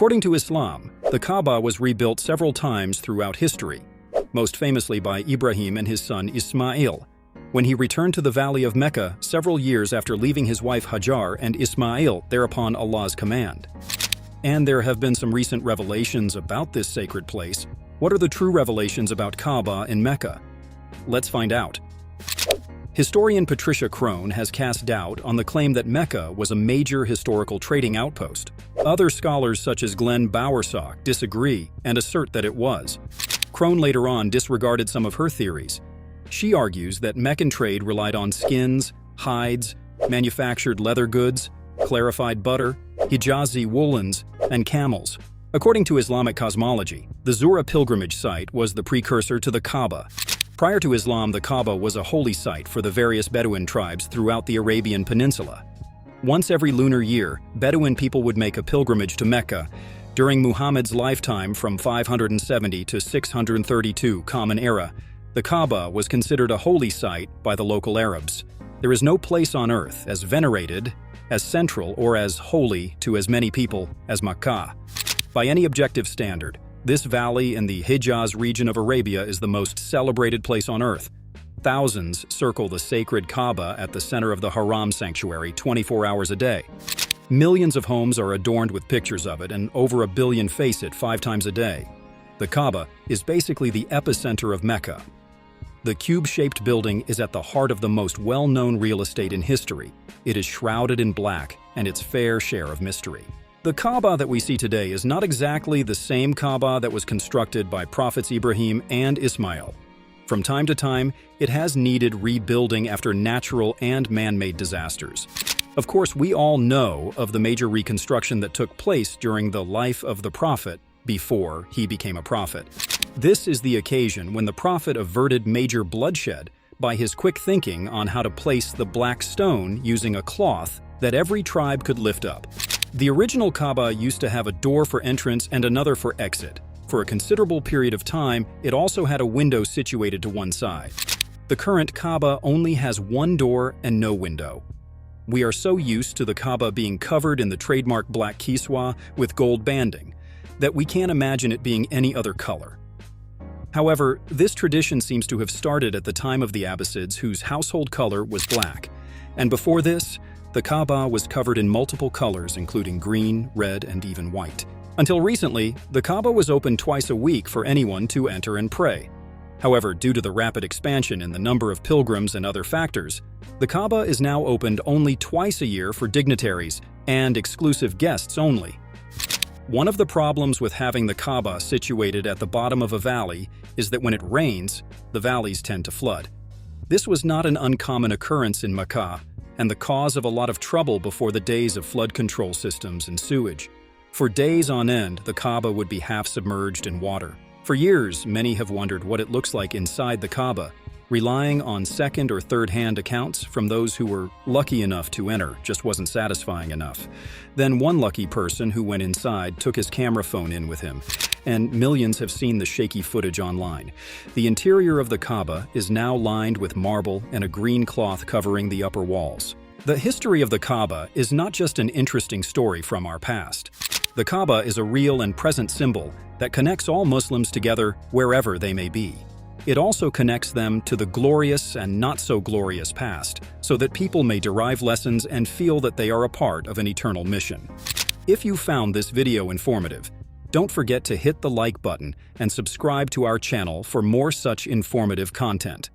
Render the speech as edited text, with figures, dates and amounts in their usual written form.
According to Islam, the Kaaba was rebuilt several times throughout history, most famously by Ibrahim and his son Ismail, when he returned to the Valley of Mecca several years after leaving his wife Hajar and Ismail thereupon Allah's command. And there have been some recent revelations about this sacred place. What are the true revelations about Kaaba in Mecca? Let's find out. Historian Patricia Crone has cast doubt on the claim that Mecca was a major historical trading outpost. Other scholars such as Glenn Bowersock disagree and assert that it was. Crone later on disregarded some of her theories. She argues that Meccan trade relied on skins, hides, manufactured leather goods, clarified butter, Hijazi woolens, and camels. According to Islamic cosmology, the Zura pilgrimage site was the precursor to the Kaaba. Prior to Islam, the Kaaba was a holy site for the various Bedouin tribes throughout the Arabian Peninsula. Once every lunar year, Bedouin people would make a pilgrimage to Mecca. During Muhammad's lifetime from 570 to 632 Common Era, the Kaaba was considered a holy site by the local Arabs. There is no place on earth as venerated, as central, or as holy to as many people as Mecca. By any objective standard, this valley in the Hijaz region of Arabia is the most celebrated place on earth. Thousands circle the sacred Kaaba at the center of the Haram sanctuary 24 hours a day. Millions of homes are adorned with pictures of it, and over 1 billion face it 5 times a day. The Kaaba is basically the epicenter of Mecca. The cube-shaped building is at the heart of the most well-known real estate in history. It is shrouded in black and its fair share of mystery. The Kaaba that we see today is not exactly the same Kaaba that was constructed by prophets Ibrahim and Ismail. From time to time, it has needed rebuilding after natural and man-made disasters. Of course, we all know of the major reconstruction that took place during the life of the prophet before he became a prophet. This is the occasion when the prophet averted major bloodshed by his quick thinking on how to place the black stone using a cloth that every tribe could lift up. The original Kaaba used to have a door for entrance and another for exit. For a considerable period of time, it also had a window situated to one side. The current Kaaba only has one door and no window. We are so used to the Kaaba being covered in the trademark black kiswa with gold banding that we can't imagine it being any other color. However, this tradition seems to have started at the time of the Abbasids, whose household color was black. And before this, the Kaaba was covered in multiple colors, including green, red, and even white. Until recently, the Kaaba was open twice a week for anyone to enter and pray. However, due to the rapid expansion in the number of pilgrims and other factors, the Kaaba is now opened only twice a year for dignitaries and exclusive guests only. One of the problems with having the Kaaba situated at the bottom of a valley is that when it rains, the valleys tend to flood. This was not an uncommon occurrence in Mecca, and the cause of a lot of trouble before the days of flood control systems and sewage. For days on end, the Kaaba would be half submerged in water. For years, many have wondered what it looks like inside the Kaaba, relying on second or third-hand accounts from those who were lucky enough to enter just wasn't satisfying enough. Then one lucky person who went inside took his camera phone in with him, and millions have seen the shaky footage online. The interior of the Kaaba is now lined with marble and a green cloth covering the upper walls. The history of the Kaaba is not just an interesting story from our past. The Kaaba is a real and present symbol that connects all Muslims together wherever they may be. It also connects them to the glorious and not-so-glorious past, so that people may derive lessons and feel that they are a part of an eternal mission. If you found this video informative, don't forget to hit the like button and subscribe to our channel for more such informative content.